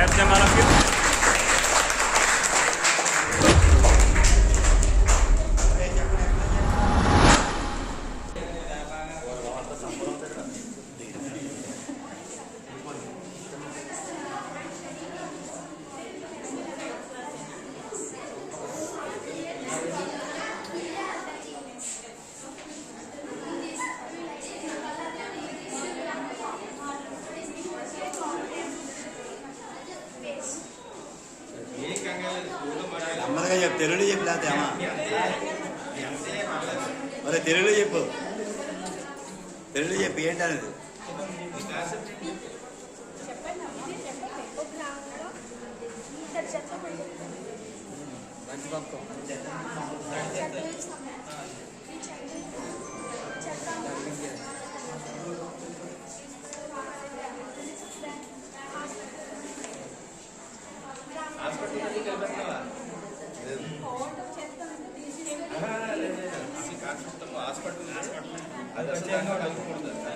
Clap them all of you. అమ్మగా చెప్పు, తెలుగులో చెప్పు. లేకపోతే అమ్మా మరి తెలుగులో చెప్పు, తెలుగులో చెప్పు ఏంటనేది.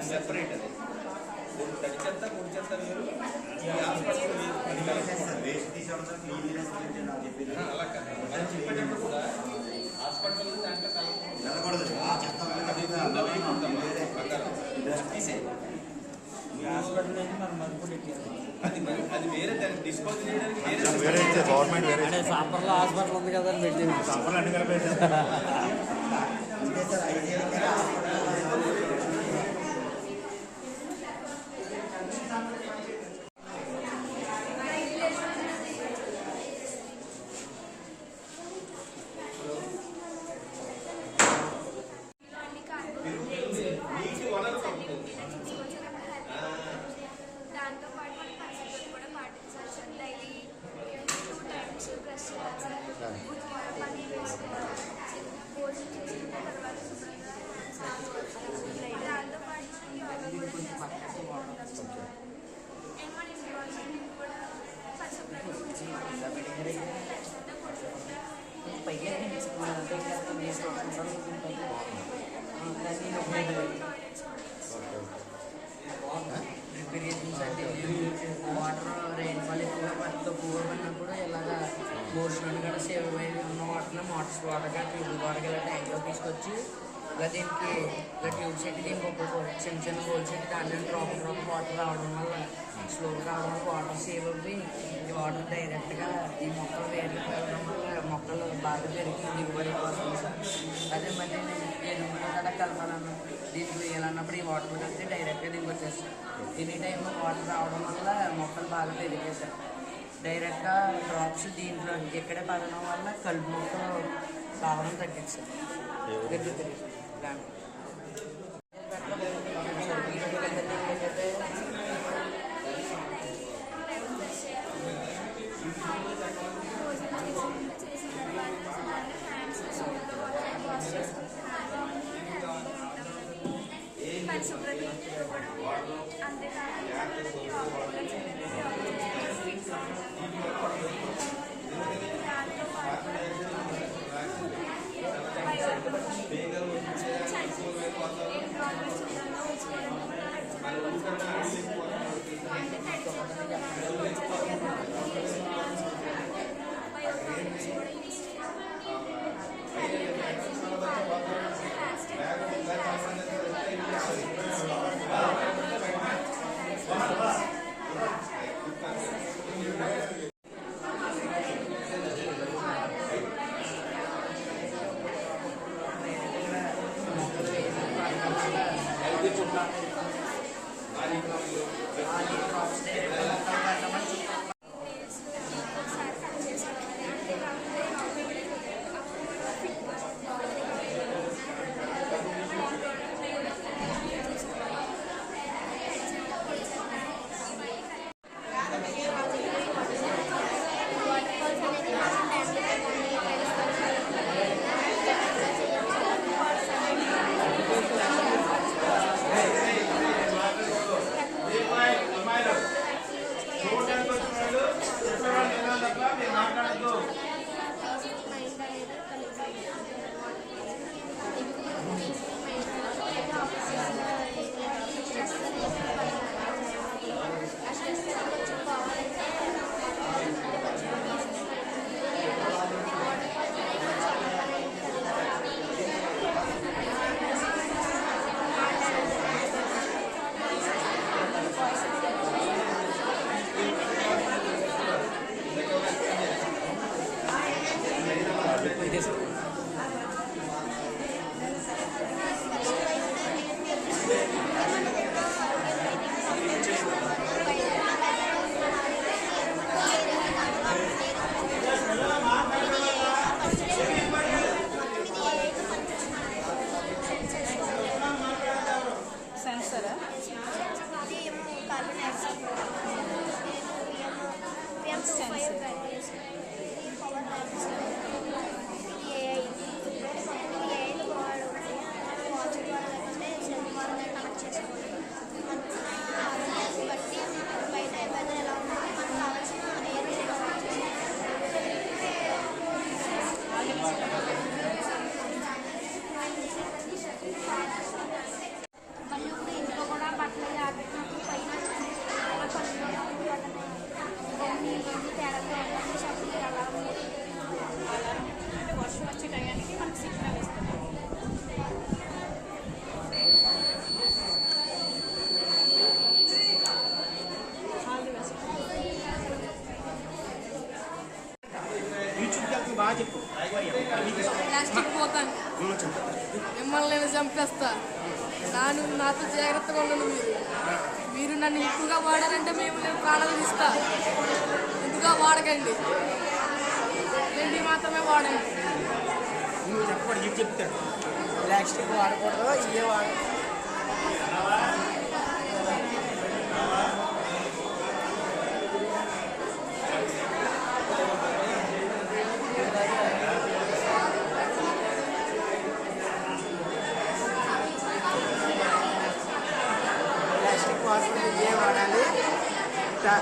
సెపరేట్ అది తడి చెత్త పొడి చెత్త వేరు, అలా కాదు. మనం చెప్పేటప్పుడు కూడా హాస్పిటల్ దాంట్లో తీసే అది వేరే, దాన్ని డిస్పోజ్ చేయడానికి వేరే గవర్నమెంట్ వేరే సాంపర్లో హాస్పిటల్ ఉంది కదా అని పెట్టి సంపర్లు అన్ని కలిపేసి వాటర్ రెయిన్ఫాల్ ఎక్కువగా తక్కువ పడినప్పుడు ఇలాగ బోర్స్ నుండి కూడా సేవ్ అయి ఉన్న వాటర్ని మోటార్స్ వాటర్గా ట్యూబ్ వాటర్గా ఇలా ట్యాంక్లో తీసుకొచ్చి ఇలా దీనికి ఇలా ట్యూబ్ సెట్ దీనికి ఒక్కొక్క చిన్న చిన్న హోల్ సెట్ దాంట్లో డ్రాప్ వాటర్ రావడం వల్ల స్లోగా రావడం వల్ల వాటర్ సేవ్ అవ్వి ఈ వాటర్ డైరెక్ట్గా ఈ మొక్కలు వేరుకి వెళ్ళడం వల్ల మొక్కలు బాగా పెరిగి దిగుబడి వస్తుంది సార్. అదే మళ్ళీ ఎరువులు కూడా కలపాలన్నప్పుడు దీనికి వేయాలన్నప్పుడు ఈ వాటర్ కలిసి డైరెక్ట్గా దీనికి వచ్చేస్తాం. ఎనీ టైంలో వాటర్ రావడం వల్ల మొక్కలు బాగా పెరిగాయి సార్. డైరెక్ట్గా డ్రాప్స్ దీంట్లో ఇక్కడే పడడం వల్ల కలుపు మొక్కలు రావడం తగ్గింది సార్. పెరుగుతుంది ప్లాంట్. ప్లాస్టిక్ పోతాను మిమ్మల్ని నేను చంపేస్తా నాతో జాగ్రత్తగా ఉండను మీరు నన్ను ఎక్కువగా వాడారంటే నేను ప్రాణాలు తీస్తా. ఎక్కువగా వాడకండి, రెండు మాత్రమే వాడండి. నువ్వు చెప్పకూడదు, ఇది చెప్తాడు. ప్లాస్టిక్ వాడకూడదు, ఇవే వాడ.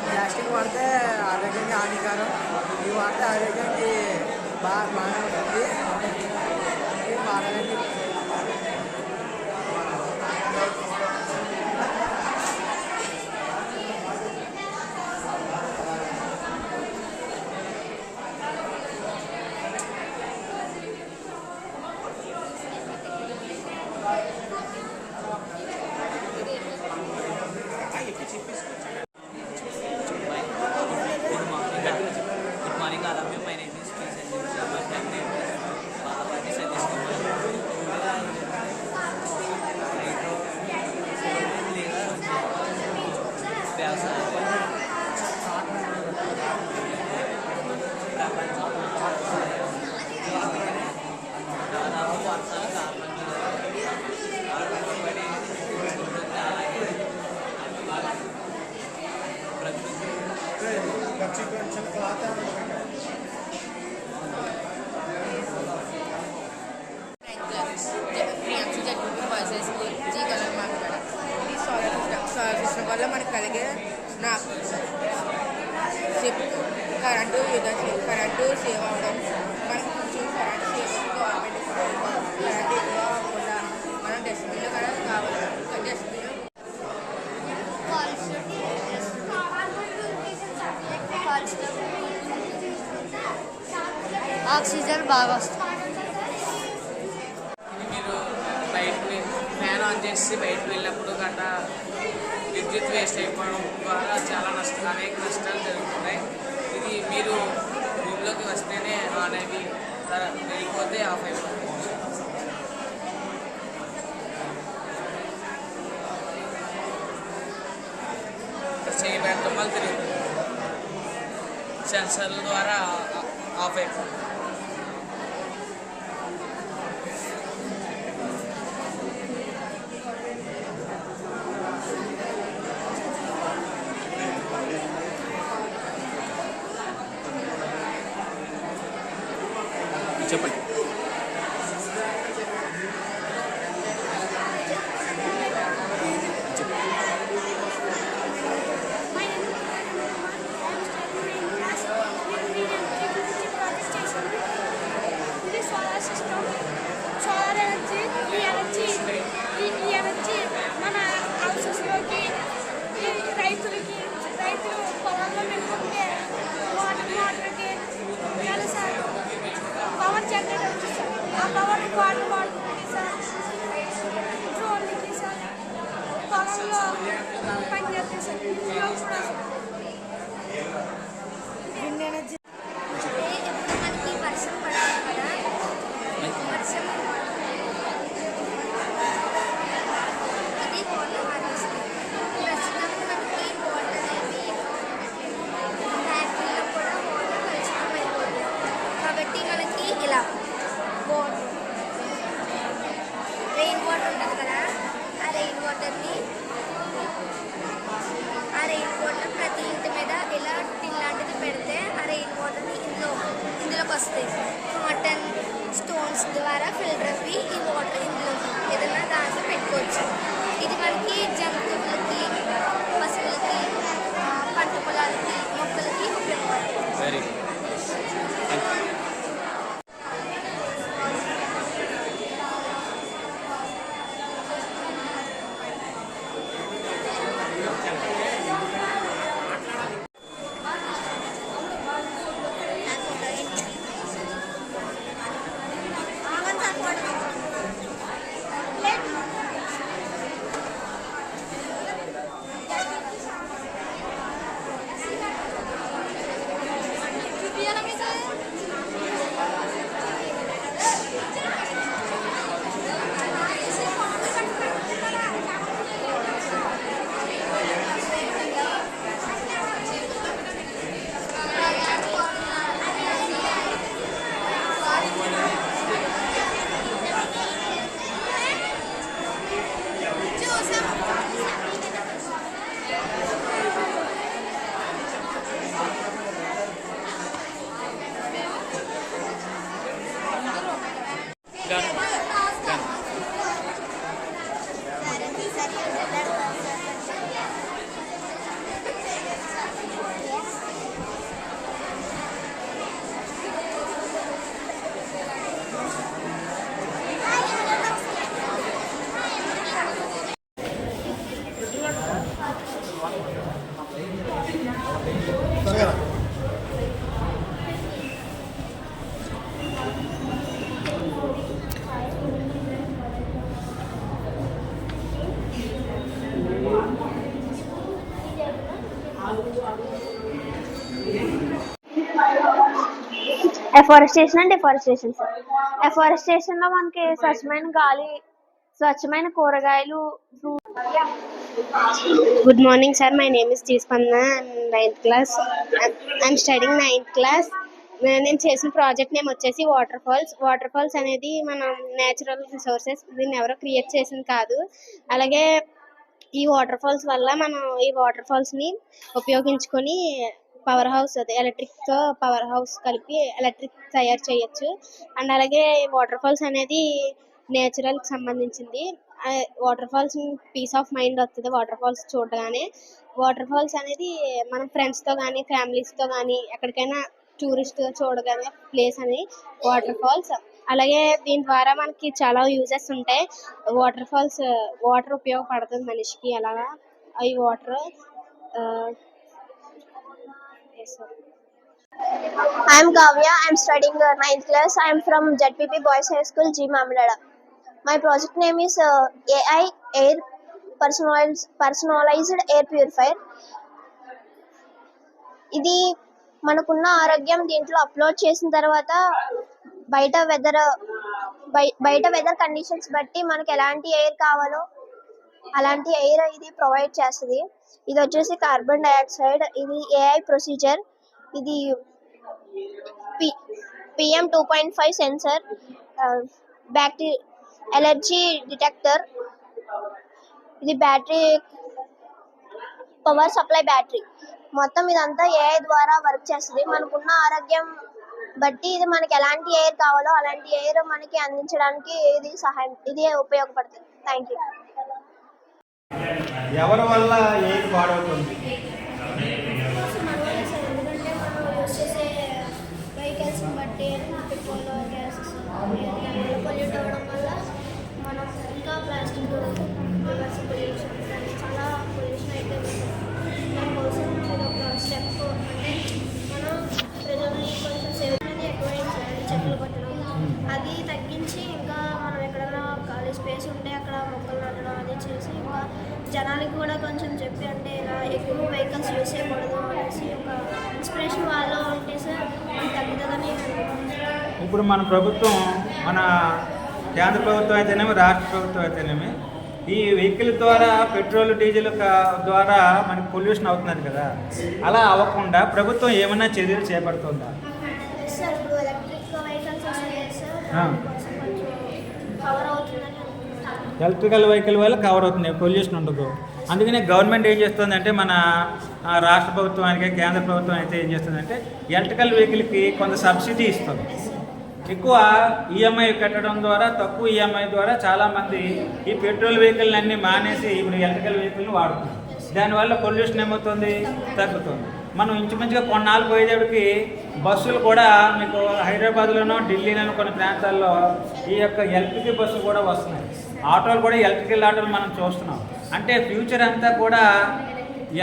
ప్లాస్టిక్ వాడితే ఆరోగ్యానికి హానికరం, ఇవి వాడితే ఆరోగ్యానికి బాగానే ఉంటుంది. వాడాలని వల్ల మనకు కలిగే కరెంటు కరెంటు సేవ్ అవ్వడం, మనకు కొంచెం కరెంటు సేవ్ గవర్నమెంట్ కరెంటు ఎక్కువ అవ్వకుండా మనం డస్ట్బిన్లో కూడా కావాలి. డస్ట్బిన్ ఆక్సిజన్ బాగా వస్తుంది. మీరు బయటకు ఫ్యాన్ ఆన్ చేసి బయటకు వెళ్ళినప్పుడు గట్రా విద్యుత్ వేస్ట్ అయిపోవడం ద్వారా చాలా అనేక నష్టాలు జరుగుతున్నాయి. ఇది మీరు రూమ్లోకి వస్తేనే ఆన్ అవి వెళ్ళిపోతే ఆఫ్ అయిపోతుంది. చేయబెట్టడం వల్ల తిరుగుతుంది, సెన్సర్ల ద్వారా ఆఫ్ అయిపోతుంది. చెప్పండి. సోలార్ ఎనర్జీ, ఈ ఎనర్జీ మన హౌసెస్లోకి, రైతులు పొలంలో పెట్టుకుంటే వాటర్కి power generate afforestation and deforestation sir. ఎఫారెస్టేషన్లో మనకి స్వచ్ఛమైన గాలి, స్వచ్ఛమైన కూరగాయలు. Good morning sir, my name is జీస్పందన. Ninth class. I'm studying 9th class. నేను చేసిన ప్రాజెక్ట్ నేమ్ వచ్చేసి వాటర్ ఫాల్స్. వాటర్ ఫాల్స్ అనేది మనం నేచురల్ రిసోర్సెస్, దీన్ని ఎవరో క్రియేట్ చేసింది కాదు. అలాగే ఈ వాటర్ ఫాల్స్ వల్ల మనం ఈ వాటర్ ఫాల్స్ని ఉపయోగించుకొని పవర్ హౌస్, అదే ఎలక్ట్రిక్తో పవర్ హౌస్ కలిపి ఎలక్ట్రిక్ తయారు చేయొచ్చు. అండ్ అలాగే వాటర్ ఫాల్స్ అనేది నేచురల్కి సంబంధించింది. Waterfalls peace of mind వస్తుంది వాటర్ ఫాల్స్ చూడగానే. వాటర్ ఫాల్స్ అనేది మనం ఫ్రెండ్స్తో కానీ ఫ్యామిలీస్తో కానీ ఎక్కడికైనా టూరిస్ట్గా చూడగానే ప్లేస్ అని వాటర్ ఫాల్స్. అలాగే దీని ద్వారా మనకి చాలా యూజెస్ ఉంటాయి. వాటర్ ఫాల్స్, వాటర్ ఉపయోగపడుతుంది మనిషికి. అలాగా ఈ water I am Kavya. I am studying 9th class. I am from ZPP Boys High School, G. Mamlada. My project name is AI Air Personalized Air Purifier. ఇది మనకున్న ఆరోగ్యం దీంట్లో upload చేసిన తర్వాత బయట వెదర్ కండిషన్స్ బట్టి మనకి ఎలాంటి ఎయిర్ కావాలో అలాంటి ఎయిర్ ఇది ప్రొవైడ్ చేస్తుంది. ఇది వచ్చేసి కార్బన్ డైఆక్సైడ్. ఇది ఏఐ ప్రొసీజర్. ఇది PM 2.5 సెన్సర్, ఎలర్జీ డిటెక్టర్. ఇది బ్యాటరీ, పవర్ సప్లై బ్యాటరీ. మొత్తం ఇదంతా ఏఐ ద్వారా వర్క్ చేస్తుంది. మనకున్న ఆరోగ్యం బట్టి ఇది మనకి ఎలాంటి ఎయిర్ కావాలో అలాంటి ఎయిర్ మనకి అందించడానికి ఇది ఉపయోగపడుతుంది. Thank you. ఎవరి వల్ల ఏది పాడవుతుంది? ఎందుకంటే మనం యూజ్ చేసే వెహికల్స్ బట్టి పెట్రోల్, గ్యాసెస్ పొల్యూట్ అవ్వడం వల్ల మనం ఇంకా ప్లాస్టిక్ పొల్యూషన్, చాలా పొల్యూషన్ అయితే దానికోసం ఒక స్టెప్ అంటే మనం ప్రజల్ని కొంచెం సేవ్ అనేది ఎక్కువ చెట్లు కొట్టడం, అది తగ్గించి ఇంకా మనం ఎక్కడైనా ఖాళీ స్పేస్ ఉంటే అక్కడ మొక్కలు నాటడం అది చేసి ఇంకా జనాలకి కూడా కొంచెం చెప్పి అంటే ఇలా ఎక్కువ వెహికల్స్ యూజ్ చేయకూడదు అనేసి ఒక ఇన్స్పిరేషన్ వాళ్ళు ఉంటే సార్ తగ్గుతుందని. ఇప్పుడు మన ప్రభుత్వం, మన కేంద్ర ప్రభుత్వం అయితేనేమి రాష్ట్ర ప్రభుత్వం అయితేనేమి ఈ వెహికల్ ద్వారా పెట్రోల్ డీజిల్ ద్వారా మనకి పొల్యూషన్ అవుతున్నది కదా, అలా అవ్వకుండా ప్రభుత్వం ఏమైనా చర్యలు చేపడుతుందా? సార్ ఇప్పుడు ఎలక్ట్రిక్ వెహికల్స్ వస్తున్నాయి సార్, కవర్ అవుతుందని. ఎలక్ట్రికల్ వెహికల్ వల్ల కవర్ అవుతుంది, పొల్యూషన్ ఉండదు. అందుకనే గవర్నమెంట్ ఏం చేస్తుందంటే, మన రాష్ట్ర ప్రభుత్వానికి కేంద్ర ప్రభుత్వం అయితే ఏం చేస్తుందంటే ఎలక్ట్రికల్ వెహికల్కి కొంత సబ్సిడీ ఇస్తుంది. ఎక్కువ ఈఎంఐ కట్టడం ద్వారా, తక్కువ ఈఎంఐ ద్వారా చాలామంది ఈ పెట్రోల్ వెహికల్ అన్నీ మానేసి ఇప్పుడు ఎలక్ట్రికల్ వెహికల్ని వాడుతున్నారు. దానివల్ల పొల్యూషన్ ఏమవుతుంది? తగ్గుతుంది. మనం ఇంచుమించుగా కొన్నాళ్ళు పోయేటప్పటికి బస్సులు కూడా మీకు హైదరాబాద్లోనో ఢిల్లీలోనో కొన్ని ప్రాంతాల్లో ఈ యొక్క ఎలక్ట్రికల్ బస్సులు కూడా వస్తున్నాయి. ఆటోలు కూడా ఎలక్ట్రికల్ ఆటోలు మనం చూస్తున్నాం. అంటే ఫ్యూచర్ అంతా కూడా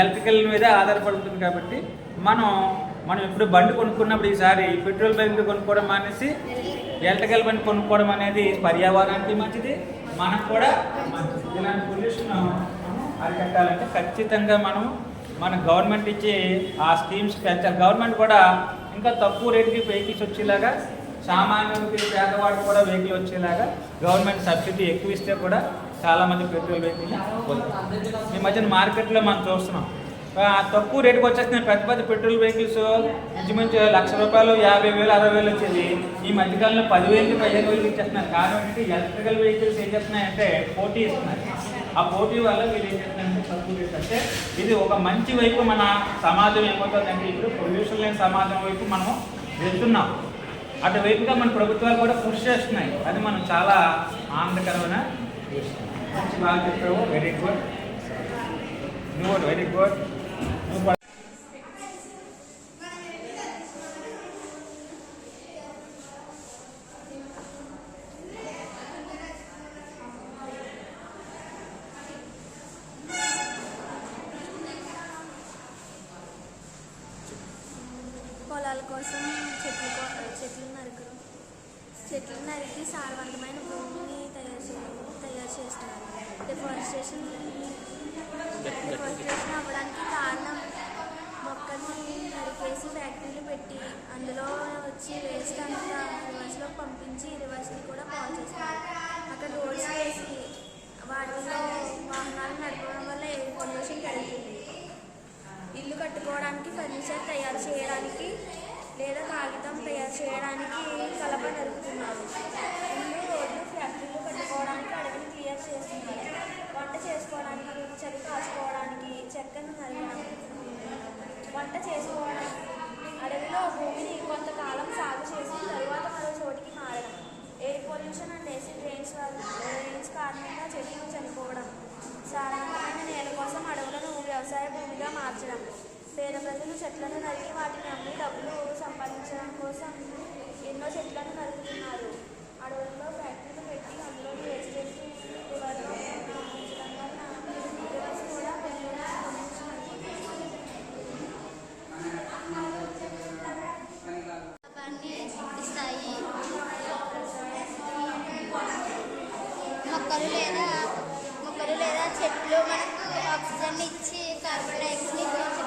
ఎలక్ట్రికల్ మీద ఆధారపడి ఉంటుంది. కాబట్టి మనం ఇప్పుడు బండి కొనుక్కున్నప్పుడు ఈసారి పెట్రోల్ బండి కొనుక్కోవడం మానేసి ఎలక్ట్రికల్ బండి కొనుక్కోవడం అనేది పర్యావరణానికి మంచిది, మనకు కూడా మంచిది. ఇలాంటి పొల్యూషన్ అరికట్టాలంటే ఖచ్చితంగా మన గవర్నమెంట్ ఇచ్చే ఆ స్కీమ్స్ పెంచాలి. గవర్నమెంట్ కూడా ఇంకా తక్కువ రేటుకి వెహికల్స్ వచ్చేలాగా, సామాన్యుడికి పేదవాడికి కూడా వెహికల్ వచ్చేలాగా గవర్నమెంట్ సబ్సిడీ ఎక్కువ ఇస్తే కూడా చాలామంది పెట్రోల్ వెహికల్ ఈ మధ్యన మార్కెట్లో మనం చూస్తున్నాం. తక్కువ రేటుకి వచ్చేస్తున్నాయి పెద్ద పెద్ద పెట్రోల్ వెహికల్స్. ఇంచుమించు ₹1,00,000, 50,000, 60,000 వచ్చేది ఈ మధ్యకాలంలో 10,000, 15,000 ఇచ్చేస్తున్నారు. కారణం ఏంటి? ఎలక్ట్రికల్ వెహికల్స్ ఏం చేస్తున్నాయంటే పోటీ ఇస్తున్నారు. ఆ పోటీ వల్ల వీళ్ళు ఏం చేస్తున్నారంటే తక్కువ రేట్. అంటే ఇది ఒక మంచి వైపు మన సమాజం ఏమవుతుందంటే ఇప్పుడు పొల్యూషన్ లేని సమాజం వైపు మనం వెళ్తున్నాం. అటువైపుగా మన ప్రభుత్వాలు కూడా కృషి చేస్తున్నాయి. అది మనం చాలా ఆనందకరమైన విషయం. మంచి బాగా చెప్పావు, వెరీ గుడ్. నువ్వు వెరీ గుడ్. పొలాల కోసం చెట్లు నరికి సారవంతమైన భూమిని తయారు చేస్తున్నారు. డిఫారెస్టేషన్ అవ్వడానికి కారణం మొక్కల్ని నరికేసి చేసి ఫ్యాక్టరీలు పెట్టి అందులో వచ్చి వేస్ట్ అంతా రివర్స్లో పంపించి రివర్స్ని కూడా పాలు చేస్తున్నారు. అక్కడ రోడ్స్ వేసి వాటిలో వాహనాలు నడపడం వల్ల ఎయిర్ పొల్యూషన్ పెరుగుతుంది. ఇల్లు కట్టుకోవడానికి ఫర్నిచర్ తయారు చేయడానికి లేదా కాగితం తయారు చేయడానికి కలప నరుకుతున్నారు. ఇల్లు రోడ్లు ఫ్యాక్టరీలు కట్టుకోవడానికి అడవిని క్లియర్ చేస్తున్నారు. వంట చేసుకోవడానికి చలి కాసుకోవడానికి చెక్కను నరకడం. వంట చేసుకోవడానికి అడవిలో భూమిని కొంతకాలం సాగు చేసి తరువాత మరో చోటికి మారడం. Air pollution and acid rains కారణంగా చెట్లు చనిపోవడం. సాధారణమైన నేల కోసం అడవులను వ్యవసాయ భూమిగా మార్చడం. పేద ప్రజలు చెట్లను నరికి వాటిని అమ్మి డబ్బులు సంపాదించడం కోసం ఎన్నో చెట్లను నరుకుతున్నారు. అడవుల్లో ఫ్యాక్టరీలు పెట్టి అందులో వేస్టేజ్ రివర్లో పంపించడం వల్ల రివర్స్ కూడా ఇస్తాయి. మొక్కలు లేదా చెట్లు మనకు ఆక్సిజన్ ఇచ్చి కార్బన్ డైఆక్సైడ్